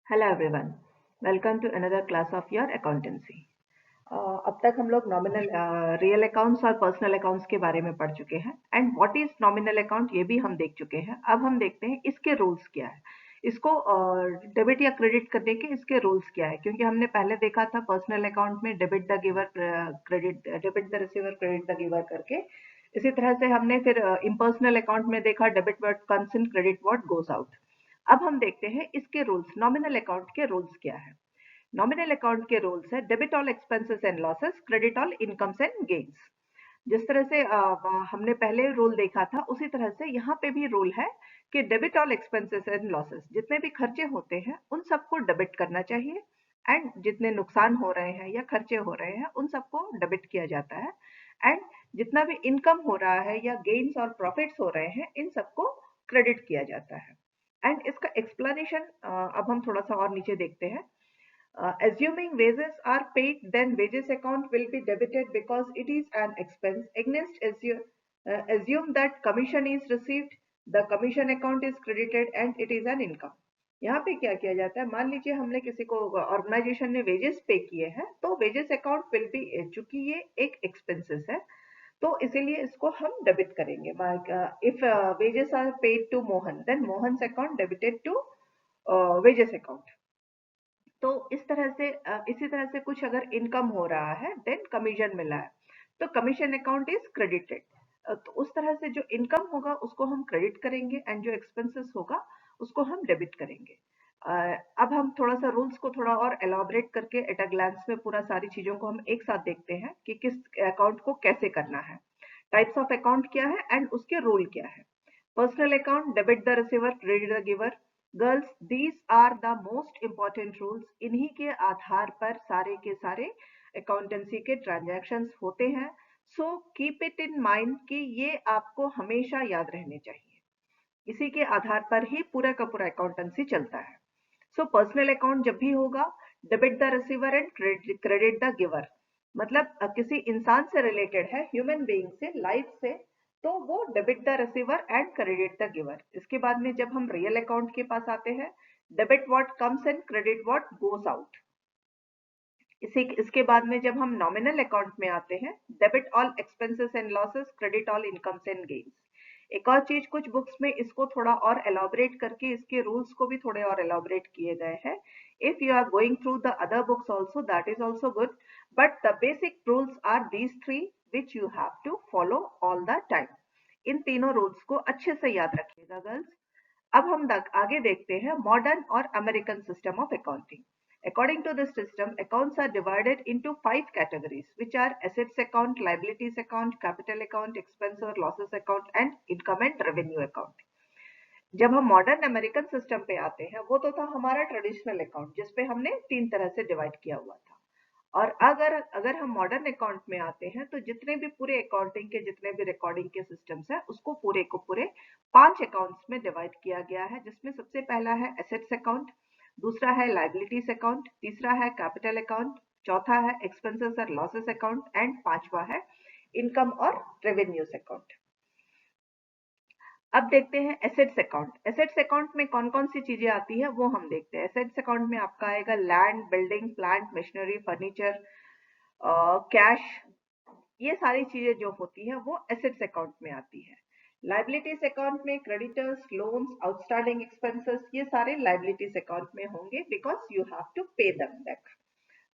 Hello everyone, welcome to another class of your accountancy. अब तक हम लोग नॉमिनल रियल अकाउंट्स और पर्सनल अकाउंट्स के बारे में पढ़ चुके हैं and what is nominal account ये भी हम देख चुके हैं। अब हम देखते हैं इसके रूल्स क्या है, इसको डेबिट या क्रेडिट करने के इसके रूल्स क्या है। क्योंकि हमने पहले देखा था पर्सनल अकाउंट में debit the giver credit, debit the receiver credit the giver करके। इसी तरह से हमने फिर इम्पर्सनल अकाउंट में देखा debit what comes in credit what goes out. अब हम देखते हैं इसके रूल्स, नॉमिनल अकाउंट के रूल्स क्या है। नॉमिनल अकाउंट के रूल्स है debit all expenses and losses, credit all incomes and gains. जिस तरह से हमने पहले रूल देखा था उसी तरह से यहाँ पे भी रूल है कि debit all expenses and losses, जितने भी खर्चे होते हैं उन सबको डेबिट करना चाहिए एंड जितने नुकसान हो रहे हैं या खर्चे हो रहे हैं उन सबको डेबिट किया जाता है एंड जितना भी इनकम हो रहा है या गेन्स और प्रॉफिट्स हो रहे हैं इन सबको क्रेडिट किया जाता है। एंड इसका एक्सप्लेनेशन अब हम थोड़ा सा और नीचे देखते हैं। Assuming wages are paid, then wages account will be debited because it is an expense. Against assume that commission is received, the commission account is credited and it is an income. यहाँ पे क्या किया जाता है, मान लीजिए हमने किसी को ऑर्गेनाइजेशन ने वेजेस पे किए हैं तो वेजेस अकाउंट विल बी, चूंकि ये एक एक्सपेंसेस है तो इसीलिए इसको हम डेबिट करेंगे। If wages are paid to Mohan then Mohan's account debited to wages account. तो इस तरह से इसी तरह से कुछ अगर इनकम हो रहा है देन कमीशन मिला है तो कमीशन अकाउंट इज क्रेडिटेड। तो उस तरह से जो इनकम होगा उसको हम क्रेडिट करेंगे एंड जो एक्सपेंसेस होगा उसको हम डेबिट करेंगे। अब हम थोड़ा सा रूल्स को थोड़ा और एलाबोरेट करके एट अ ग्लांस में पूरा सारी चीजों को हम एक साथ देखते हैं कि किस अकाउंट को कैसे करना है, टाइप्स ऑफ अकाउंट क्या है एंड उसके रूल क्या है। Personal account debit the receiver credit the giver. Girls, these are the most important rules. इन्हीं के आधार पर सारे के सारे अकाउंटेंसी के ट्रांजैक्शंस होते हैं। So keep it in mind कि ये आपको हमेशा याद रहने चाहिए। इसी के आधार पर ही पूरा का पूरा अकाउंटेंसी चलता है। सो पर्सनल अकाउंट जब भी होगा, debit the receiver and credit the giver, मतलब किसी इंसान से रिलेटेड है, ह्यूमन बीइंग से, लाइफ से, तो वो debit the receiver and credit the giver. इसके बाद में जब हम रियल अकाउंट के पास आते हैं, debit what comes and credit what goes out. इसके बाद में जब हम नॉमिनल अकाउंट में आते हैं, debit all expenses and losses, credit all incomes and gains. एक और चीज, कुछ बुक्स में इसको थोड़ा और एलाबोरेट करके इसके रूल्स को भी थोड़े और एलाबोरेट किए गए हैं। If you are going through the other books also that is also good, but the basic rules are these three which you have to follow all the time. इन तीनों रूल्स को अच्छे से याद रखिएगा गर्ल्स। अब हम आगे देखते हैं मॉडर्न और American system of accounting. According to this system, accounts are divided into 5 categories, which are assets account, liabilities account, capital account, expense or losses account, and income and revenue account. जब हम modern American system पे आते हैं, वो तो था हमारा traditional account जिसपे हमने 3 तरह से डिवाइड किया हुआ था। और अगर अगर हम मॉडर्न अकाउंट में आते हैं तो जितने भी पूरे अकाउंटिंग के जितने भी रिकॉर्डिंग के सिस्टम्स है उसको पूरे को पूरे 5 अकाउंट्स में डिवाइड किया गया है, जिसमें सबसे पहला है एसेट्स अकाउंट, दूसरा है लाइबिलिटीज अकाउंट, तीसरा है कैपिटल अकाउंट, चौथा है एक्सपेंसेस और लॉसेस अकाउंट एंड पांचवा है इनकम और रेवेन्यूज अकाउंट। अब देखते हैं एसेट्स अकाउंट। एसेट्स अकाउंट में कौन कौन सी चीजें आती है वो हम देखते हैं। एसेट्स अकाउंट में आपका आएगा land, building, plant, machinery, furniture, cash, ये सारी चीजें जो होती हैं वो एसेट्स अकाउंट में आती है। लाइबिलिटीज अकाउंट में क्रेडिटर्स, लोन्स, आउटस्टैंडिंग एक्सपेंसेस, ये सारे लाइबिलिटीज अकाउंट में होंगे because you have to pay them back.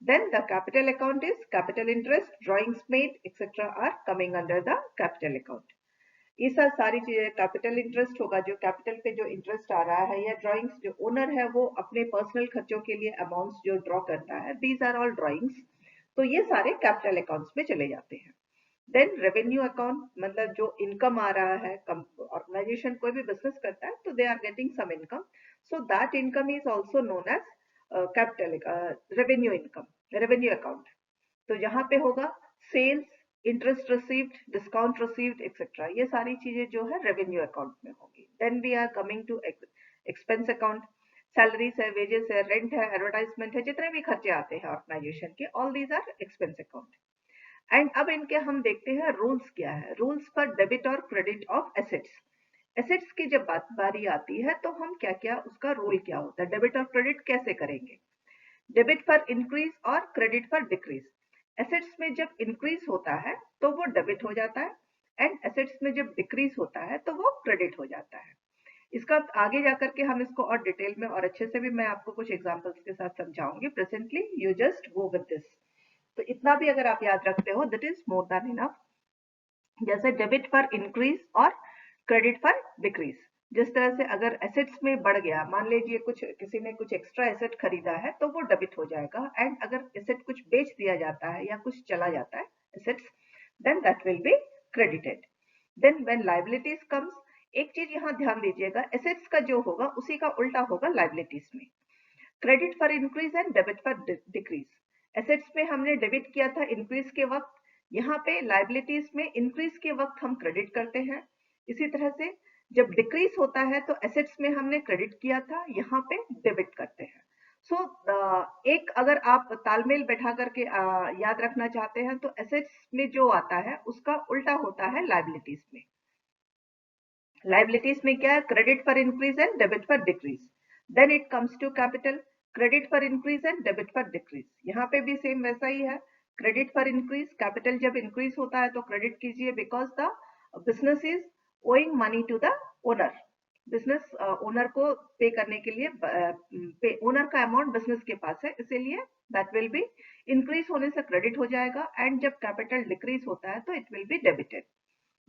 Then the capital account is capital interest, drawings made, etc. are coming under the capital account. ये सब सारी चीजें, capital interest होगा, जो कैपिटल पे जो इंटरेस्ट आ रहा है, या ड्राइंग्स, जो ओनर है वो अपने पर्सनल खर्चों के लिए अमाउंट्स जो ड्रॉ करता है, दीज आर ऑल ड्राइंग्स। तो ये सारे कैपिटल अकाउंट्स में चले जाते हैं। देन रेवेन्यू अकाउंट, मतलब जो इनकम आ रहा है, ऑर्गेनाइजेशन कोई भी बिजनेस करता है तो they are getting some income, so that income is also known as capital revenue income, revenue account. तो यहाँ पे होगा sales, interest received, discount received, etcetera, ये सारी चीजें जो है रेवेन्यू अकाउंट में होगी। Then we are coming to expense account. Salaries है, वेजेस है, रेंट है, एडवर्टाइजमेंट है, जितने भी खर्चे आते हैं ऑर्गेनाइजेशन के, all these are expense account. And अब इनके हम देखते हैं रूल्स क्या है। रूल्स फॉर डेबिट और क्रेडिट ऑफ एसेट्स। एसेट्स की जब बारी आती है तो हम क्या क्या उसका रोल क्या होता है, डेबिट और क्रेडिट कैसे करेंगे। डेबिट फॉर इंक्रीज और क्रेडिट फॉर डिक्रीज। एसेट्स में जब इंक्रीज होता है तो वो डेबिट हो जाता है, एंड एसेट्स में जब डिक्रीज होता है तो वो क्रेडिट हो जाता है। इसका आगे जाकर के हम इसको और डिटेल में और अच्छे से भी मैं आपको कुछ एग्जांपल्स के साथ समझाऊंगी। Presently you just go with this. तो इतना भी अगर आप याद रखते हो that is more than enough. जैसे डेबिट फॉर इंक्रीज और क्रेडिट फॉर डिक्रीज। जिस तरह से अगर एसेट्स में बढ़ गया, मान लीजिए कुछ किसी ने कुछ एक्स्ट्रा एसेट खरीदा है तो वो डेबिट हो जाएगा, एंड अगर एसेट कुछ बेच दिया जाता है या कुछ चला जाता है assets, then that will be credited. Then when liabilities comes, एक चीज यहाँ ध्यान दीजिएगा, एसेट्स का जो होगा उसी का उल्टा होगा लायबिलिटीज में। Credit for increase and debit for decrease. Assets में हमने डेबिट किया था इंक्रीज के वक्त, यहाँ पे लायबिलिटीज में इंक्रीज के वक्त हम क्रेडिट करते हैं। इसी तरह से जब डिक्रीज होता है तो एसेट्स में हमने क्रेडिट किया था, यहाँ पे डेबिट करते हैं। सो एक अगर आप तालमेल बैठा करके याद रखना चाहते हैं तो एसेट्स में जो आता है उसका उल्टा होता है लायबिलिटीज में। लायबिलिटीज में क्या है, credit for increase and debit for decrease. Then it comes to capital, credit for increase and debit for decrease. यहाँ पे भी सेम वैसा ही है, क्रेडिट फॉर इंक्रीज, कैपिटल जब इंक्रीज होता है तो क्रेडिट कीजिए because the business is owing money to the owner. Business owner को पे करने के लिए ओनर का अमाउंट बिजनेस के पास है, इसीलिए दैट विल बी इंक्रीज होने से क्रेडिट हो जाएगा, एंड जब कैपिटल डिक्रीज होता है तो it will be debited.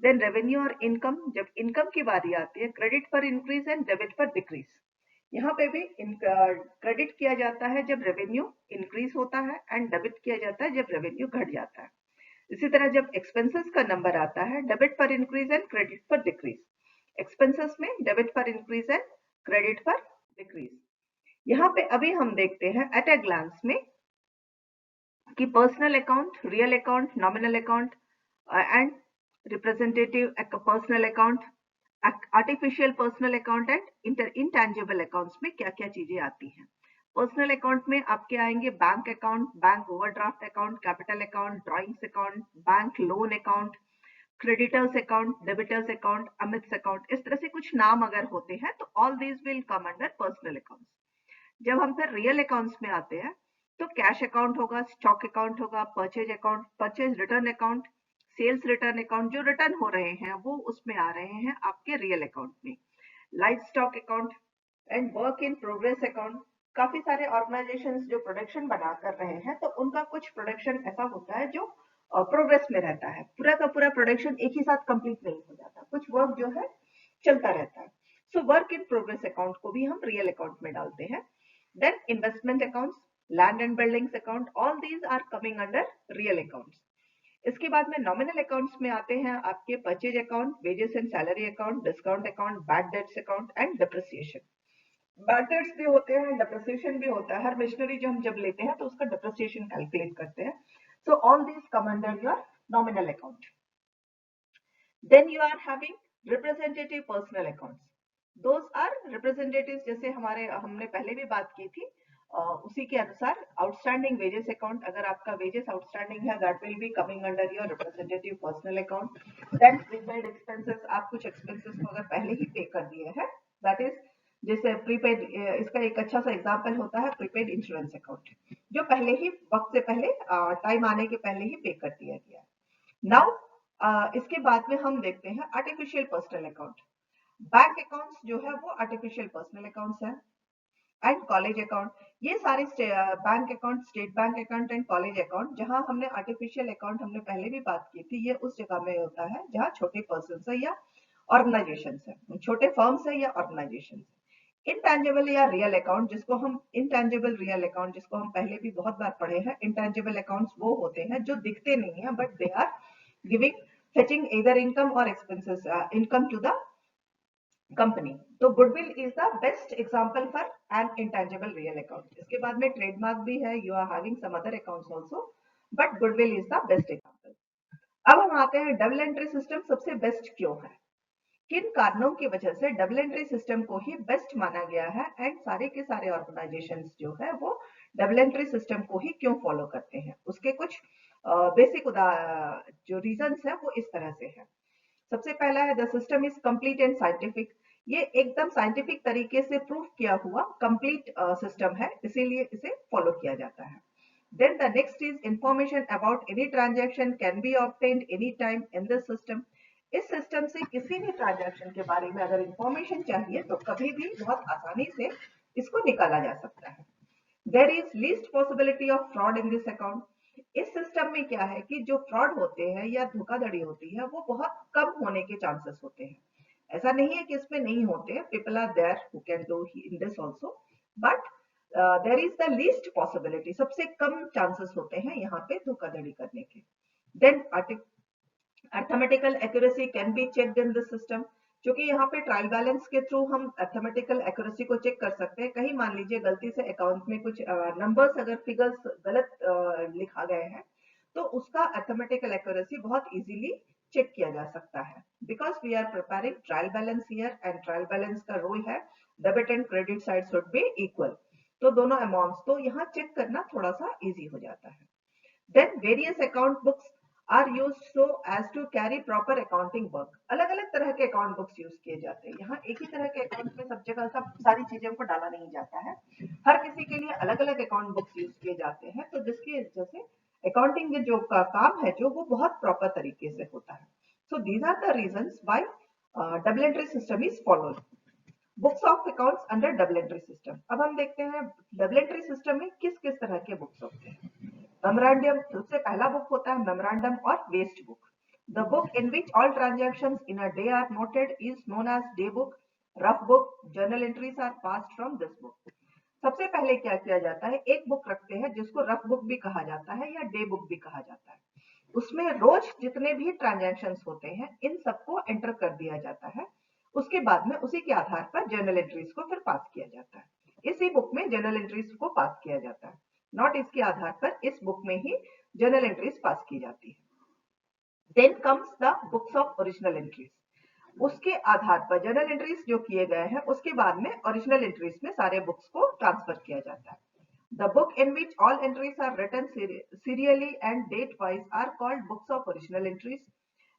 Then revenue और इनकम, जब इनकम की बारी आती है, credit for increase and debit for decrease. यहाँ पे भी क्रेडिट किया जाता है जब रेवेन्यू इंक्रीज होता है, एंड डेबिट किया जाता है जब रेवेन्यू घट जाता है। इसी तरह जब एक्सपेंसेस का नंबर आता है, debit for increase and credit for decrease. Expenses में debit for increase and credit for decrease. यहाँ पे अभी हम देखते हैं एट ए ग्लांस में कि personal account, real account, nominal account and representative personal account, artificial personal account and intangible accounts में क्या क्या चीजें आती हैं। पर्सनल अकाउंट में आपके आएंगे bank account, bank overdraft account, capital account, drawings account, bank loan account, creditors account, debtors account, Amit's account. इस तरह से कुछ नाम अगर होते हैं तो all these will come under personal accounts. जब हम फिर रियल अकाउंट्स में आते हैं तो कैश अकाउंट होगा, स्टॉक अकाउंट होगा, purchase account, purchase return account, sales return account, जो रिटर्न हो रहे हैं वो उसमें आ रहे हैं आपके रियल अकाउंट में। Life stock account and work in progress account. काफी सारे ऑर्गेनाइजेशंस जो प्रोडक्शन बना कर रहे हैं तो उनका कुछ प्रोडक्शन ऐसा होता है जो प्रोग्रेस में रहता है, पूरा का पूरा प्रोडक्शन एक ही साथ कंप्लीट नहीं हो जाता, कुछ वर्क जो है चलता रहता है। So work in progress account को भी हम रियल अकाउंट में डालते हैं। Then investment accounts, land and buildings account, all these are coming under real accounts. इसके बाद में नॉमिनल अकाउंट्स में आते हैं आपके purchase account, wages and salary account, discount account, bad debts account and depreciation. Bad debts भी होते हैं, डिप्रिसिएशन भी होता है। हर मशीनरी जो हम जब लेते हैं तो उसका डिप्रिसिएशन कैलकुलेट करते हैं। So all these come under your nominal account. Then you are having representative personal accounts. Those are representative, जैसे हमारे हमने पहले भी बात की थी उसी के अनुसार आउटस्टैंडिंग वेजेस अकाउंट, अगर आपका वेजेस आउटस्टैंडिंग है that will be coming under your representative personal account. Then prepaid expenses, आप कुछ एक्सपेंसेस को अगर पहले ही पे कर दिए हैं, दैट इज जैसे प्रीपेड, इसका एक अच्छा सा एग्जांपल होता है प्रीपेड इंश्योरेंस अकाउंट, जो पहले ही वक्त से पहले टाइम आने के पहले ही पे कर दिया गया। नाउ इसके बाद में हम देखते हैं artificial personal account. Bank accounts जो है वो आर्टिफिशियल पर्सनल अकाउंट्स है, एंड कॉलेज अकाउंट। ये सारे bank account, state bank account and college account, जहां हमने आर्टिफिशियल अकाउंट हमने पहले भी बात की थी, ये उस जगह में होता है जहां छोटे पर्सन है या ऑर्गेनाइजेशन है, छोटे फर्म्स है या ऑर्गेनाइजेशन है। इंटेंजिबल या रियल अकाउंट, जिसको हम इंटेंजिबल रियल अकाउंट, जिसको हम पहले भी बहुत बार पढ़े हैं। इंटेंजिबल अकाउंट्स वो होते हैं जो दिखते नहीं है but they are giving, fetching either income or expenses, income to the company. तो goodwill is the best example for an intangible real account. इसके बाद में ट्रेडमार्क भी है, you are having some other accounts also, but goodwill is the best example. अब हम आते हैं डबल एंट्री सिस्टम सबसे बेस्ट क्यों है, किन कारणों की वजह से डबल एंट्री सिस्टम को ही बेस्ट माना गया है, एंड सारे के सारे ऑर्गेनाइजेशंस जो है वो डबल एंट्री सिस्टम को ही क्यों फॉलो करते हैं। उसके कुछ बेसिक जो रीजंस है वो इस तरह से है। सबसे पहला है the system is complete and scientific. ये एकदम साइंटिफिक तरीके से प्रूव किया हुआ कंप्लीट सिस्टम है, इसीलिए इसे फॉलो किया जाता है। Then the next is information about any transaction can be obtained any time in this system. इस सिस्टम से किसी भी ट्रांजैक्शन के बारे में अगर इंफॉर्मेशन चाहिए तो कभी भी बहुत आसानी से इसको निकाला जा सकता है। There is least possibility of fraud in this account. इस सिस्टम में क्या है कि जो फ्रॉड होते हैं या धोखाधड़ी होती है वो बहुत कम होने के चांसेस होते हैं। ऐसा नहीं है कि इसमें नहीं होते, people are there who can do in this also, but there is the least possibility, सबसे कम चांसेस होते हैं यहाँ पे धोखाधड़ी करने के। Then arithmetical accuracy can be checked in this system. क्योंकि यहाँ पे ट्रायल बैलेंस के थ्रू हम अर्थमेटिकल एक्यूरेसी को चेक कर सकते हैं। कहीं मान लीजिए गलती से अकाउंट में कुछ नंबर्स अगर फिगर्स गलत लिखा गए हैं तो उसका अर्थमेटिकल एक्यूरेसी बहुत इजीली चेक किया जा सकता है, because we are preparing trial balance here and trial balance का रूल है debit and credit side should be equal. तो दोनों अमाउंट्स तो यहाँ चेक करना थोड़ा सा इजी हो जाता है। Then various account books are used so as to carry proper accounting work। अलग अलग तरह के अकाउंट बुक्स यूज किए जाते हैं। यहाँ एक ही तरह के अकाउंट में सब जगह सब सारी चीजों को डाला नहीं जाता है, हर किसी के लिए अलग अलग अकाउंट बुक्स यूज किए जाते हैं, तो जिसकी वजह से अकाउंटिंग के जो काम है जो वो बहुत प्रॉपर तरीके से होता है। So these are the reasons why double entry system is followed. Books of accounts under double entry system. अब हम देखते हैं डबल एंट्री सिस्टम में किस किस तरह के बुक्स होते हैं। मेमोरेंडम, सबसे पहला बुक होता है मेमोरेंडम और waste book. The book in which all transactions in a day are noted is known as day book. Rough book, journal entries are passed from this book. सबसे पहले क्या किया जाता है, एक बुक रखते हैं जिसको रफ बुक भी कहा जाता है या डे बुक भी कहा जाता है। उसमें रोज जितने भी ट्रांजैक्शंस होते हैं इन सबको एंटर कर दिया जाता है। उसके बाद में उसी के आधार पर जर्नल एंट्रीज को फिर पास किया जाता है। इसी बुक में जर्नल एंट्रीज को पास किया जाता है, नॉट इसके आधार पर इस बुक में ही जर्नल एंट्रीज पास की जाती है। Then comes the books of original entries. उसके आधार पर जर्नल एंट्रीज जो किए गए हैं उसके बाद में ओरिजिनल एंट्रीज में सारे बुक्स को ट्रांसफर किया जाता है। The book in which all entries are written serially and date-wise are called books of original entries.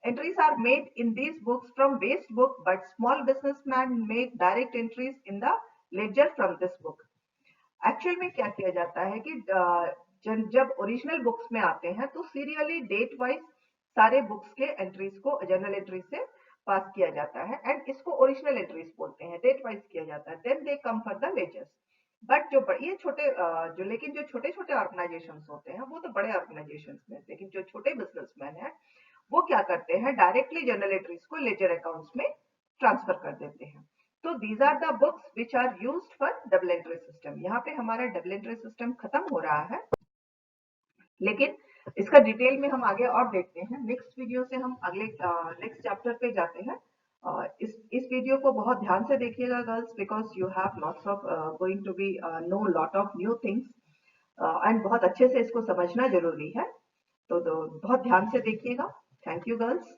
Entries are made in these books from waste book, but small businessmen make direct entries in the ledger from this book. Actual में क्या किया जाता है कि जब original books में आते हैं तो सीरियली डेट वाइज सारे बुक्स के एंट्रीज को जर्नल एंट्रीज से पास किया जाता है एंड इसको ओरिजिनल एंट्रीज बोलते हैं, डेट वाइज किया जाता है। Then they come for the ledgers. But जो ये छोटे लेकिन जो छोटे छोटे ऑर्गेनाइजेशन होते हैं वो तो बड़े ऑर्गेनाइजेशन में, लेकिन जो छोटे बिजनेसमैन है वो क्या करते हैं, डायरेक्टली जर्नल एंट्रीज को लेजर अकाउंट्स में ट्रांसफर कर देते हैं। तो these are the books which are used for double entry system. यहाँ पे हमारा डबल एंट्री सिस्टम खत्म हो रहा है, लेकिन इसका डिटेल में हम आगे और देखते हैं। नेक्स्ट वीडियो से हम अगले नेक्स्ट चैप्टर पे जाते हैं। इस वीडियो को बहुत ध्यान से देखिएगा girls, because you have lots of going to be know lot of new things and बहुत अच्छे से इसको समझना जरूरी है। तो बहुत ध्यान से देखिएगा। Thank you girls.